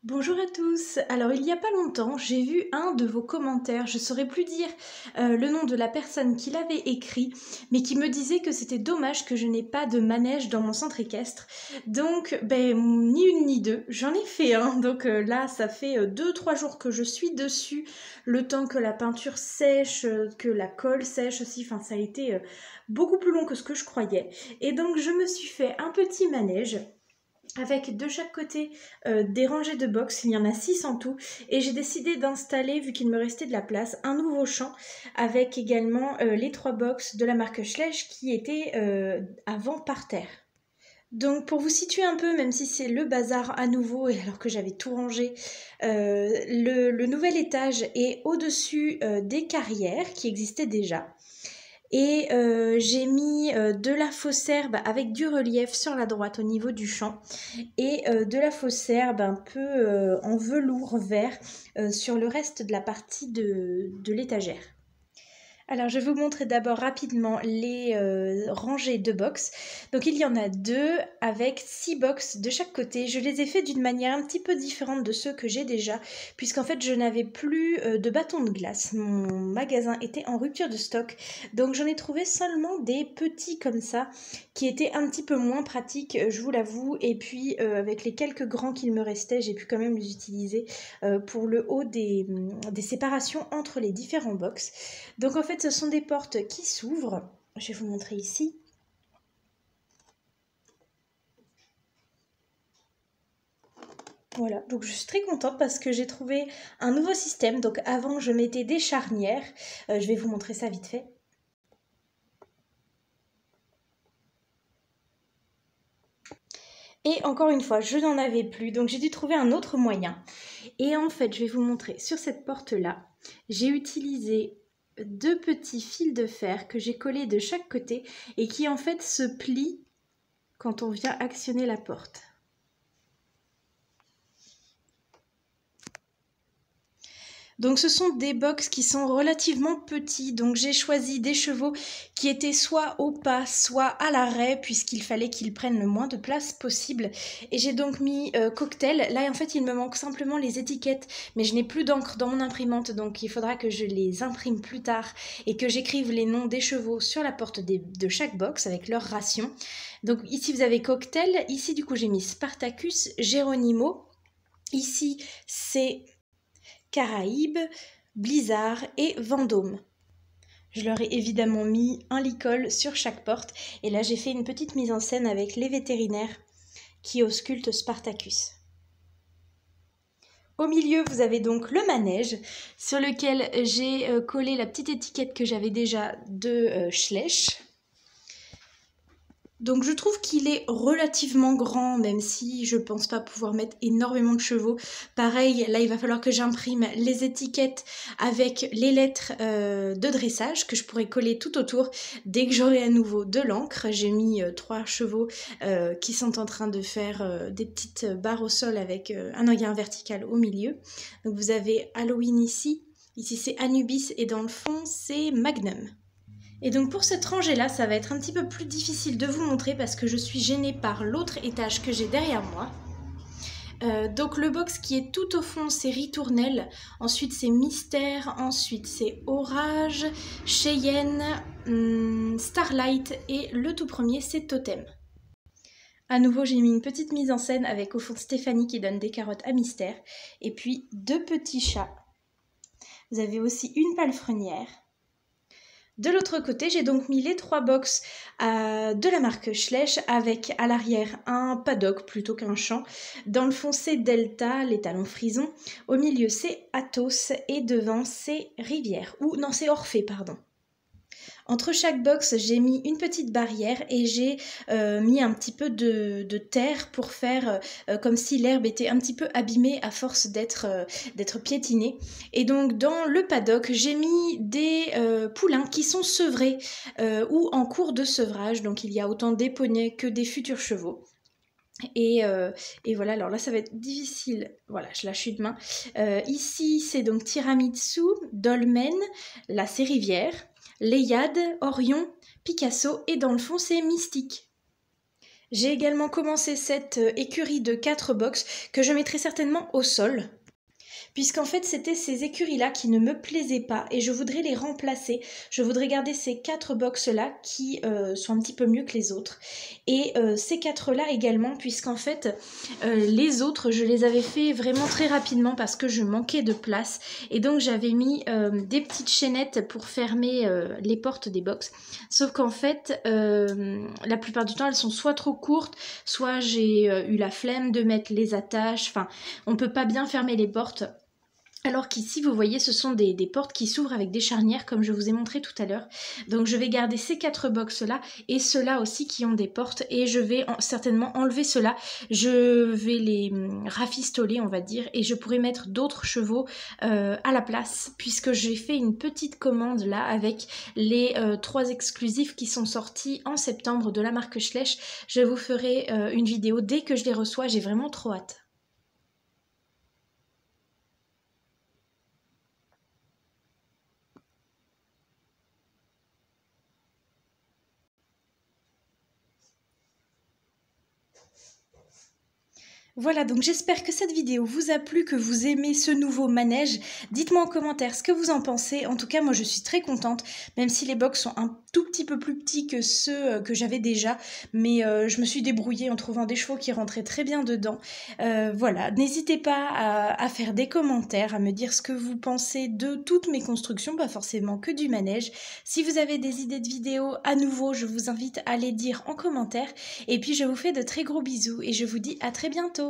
Bonjour à tous. Alors il y a pas longtemps, j'ai vu un de vos commentaires, je saurais plus dire le nom de la personne qui l'avait écrit, mais qui me disait que c'était dommage que je n'ai pas de manège dans mon centre équestre. Donc ni une ni deux, j'en ai fait un. Donc là ça fait 2-3 jours que je suis dessus, le temps que la peinture sèche, que la colle sèche aussi, enfin ça a été beaucoup plus long que ce que je croyais. Et donc je me suis fait un petit manège avec de chaque côté des rangées de box, il y en a 6 en tout, et j'ai décidé d'installer, vu qu'il me restait de la place, un nouveau champ avec également les 3 box de la marque Schleich qui étaient avant par terre. Donc pour vous situer un peu, même si c'est le bazar à nouveau, et alors que j'avais tout rangé, le nouvel étage est au-dessus des carrières qui existaient déjà. Et j'ai mis de la fausse herbe avec du relief sur la droite au niveau du champ et de la fausse herbe un peu en velours vert sur le reste de la partie de l'étagère. Alors je vais vous montrer d'abord rapidement les rangées de box. Donc il y en a 2 avec 6 box de chaque côté. Je les ai fait d'une manière un petit peu différente de ceux que j'ai déjà, puisqu'en fait je n'avais plus de bâton de glace. Mon magasin était en rupture de stock, donc j'en ai trouvé seulement des petits comme ça, qui étaient un petit peu moins pratiques, je vous l'avoue. Et puis avec les quelques grands qu'il me restait, j'ai pu quand même les utiliser pour le haut des séparations entre les différents box. Donc en fait ce sont des portes qui s'ouvrent, je vais vous montrer ici. Voilà, donc je suis très contente parce que j'ai trouvé un nouveau système. Donc avant je mettais des charnières, je vais vous montrer ça vite fait. Et encore une fois, je n'en avais plus, donc j'ai dû trouver un autre moyen. Et en fait, je vais vous montrer sur cette porte-là, j'ai utilisé 2 petits fils de fer que j'ai collés de chaque côté et qui en fait se plient quand on vient actionner la porte. Donc ce sont des box qui sont relativement petits, donc j'ai choisi des chevaux qui étaient soit au pas, soit à l'arrêt, puisqu'il fallait qu'ils prennent le moins de place possible. Et j'ai donc mis cocktail. Là en fait il me manque simplement les étiquettes, mais je n'ai plus d'encre dans mon imprimante, donc il faudra que je les imprime plus tard et que j'écrive les noms des chevaux sur la porte de chaque box avec leur ration. Donc ici vous avez cocktail, ici du coup j'ai mis Spartacus, Geronimo, ici c'est Caraïbes, Blizzard et Vendôme. Je leur ai évidemment mis un licol sur chaque porte et là j'ai fait une petite mise en scène avec les vétérinaires qui auscultent Spartacus. Au milieu, vous avez donc le manège sur lequel j'ai collé la petite étiquette que j'avais déjà de Schleich. Donc je trouve qu'il est relativement grand, même si je pense pas pouvoir mettre énormément de chevaux. Pareil, là il va falloir que j'imprime les étiquettes avec les lettres de dressage que je pourrais coller tout autour dès que j'aurai à nouveau de l'encre. J'ai mis 3 chevaux qui sont en train de faire des petites barres au sol avec un orgueil vertical au milieu. Donc vous avez Halloween ici c'est Anubis et dans le fond c'est Magnum. Et donc pour cette rangée-là, ça va être un petit peu plus difficile de vous montrer parce que je suis gênée par l'autre étage que j'ai derrière moi. Donc le box qui est tout au fond, c'est Ritournelle, ensuite c'est Mystère, ensuite c'est Orage, Cheyenne, Starlight et le tout premier c'est Totem. À nouveau, j'ai mis une petite mise en scène avec au fond Stéphanie qui donne des carottes à Mystère et puis 2 petits chats. Vous avez aussi une palefrenière. De l'autre côté, j'ai donc mis les 3 box de la marque Schleich avec à l'arrière un paddock plutôt qu'un champ. Dans le fond, c'est Delta, les talons frison. Au milieu, c'est Athos et devant, c'est Rivière. Ou non, c'est Orphée, pardon. Entre chaque box, j'ai mis une petite barrière et j'ai mis un petit peu de terre pour faire comme si l'herbe était un petit peu abîmée à force d'être piétinée. Et donc dans le paddock, j'ai mis des poulains qui sont sevrés ou en cours de sevrage. Donc il y a autant des poneys que des futurs chevaux. Et voilà, alors là ça va être difficile, voilà je lâche une main. Ici c'est donc Tiramisu, Dolmen, là c'est Rivière, Léiade, Orion, Picasso et dans le fond c'est Mystique. J'ai également commencé cette écurie de 4 box que je mettrai certainement au sol. Puisqu'en fait c'était ces écuries-là qui ne me plaisaient pas et je voudrais les remplacer. Je voudrais garder ces 4 box-là qui sont un petit peu mieux que les autres. Et ces 4-là également, puisqu'en fait les autres je les avais fait vraiment très rapidement parce que je manquais de place. Et donc j'avais mis des petites chaînettes pour fermer les portes des box. Sauf qu'en fait la plupart du temps elles sont soit trop courtes, soit j'ai eu la flemme de mettre les attaches. Enfin, on peut pas bien fermer les portes. Alors qu'ici, vous voyez, ce sont des portes qui s'ouvrent avec des charnières, comme je vous ai montré tout à l'heure. Donc je vais garder ces 4 box-là et ceux-là aussi qui ont des portes. Et je vais certainement enlever ceux-là. Je vais les rafistoler, on va dire. Et je pourrai mettre d'autres chevaux à la place, puisque j'ai fait une petite commande là avec les 3 exclusifs qui sont sortis en septembre de la marque Schleich. Je vous ferai une vidéo dès que je les reçois. J'ai vraiment trop hâte. Voilà, donc j'espère que cette vidéo vous a plu, que vous aimez ce nouveau manège. Dites-moi en commentaire ce que vous en pensez. En tout cas, moi je suis très contente, même si les box sont un tout petit peu plus petits que ceux que j'avais déjà. Mais je me suis débrouillée en trouvant des chevaux qui rentraient très bien dedans. Voilà, n'hésitez pas à faire des commentaires, à me dire ce que vous pensez de toutes mes constructions, pas forcément que du manège. Si vous avez des idées de vidéos, à nouveau, je vous invite à les dire en commentaire. Et puis je vous fais de très gros bisous et je vous dis à très bientôt.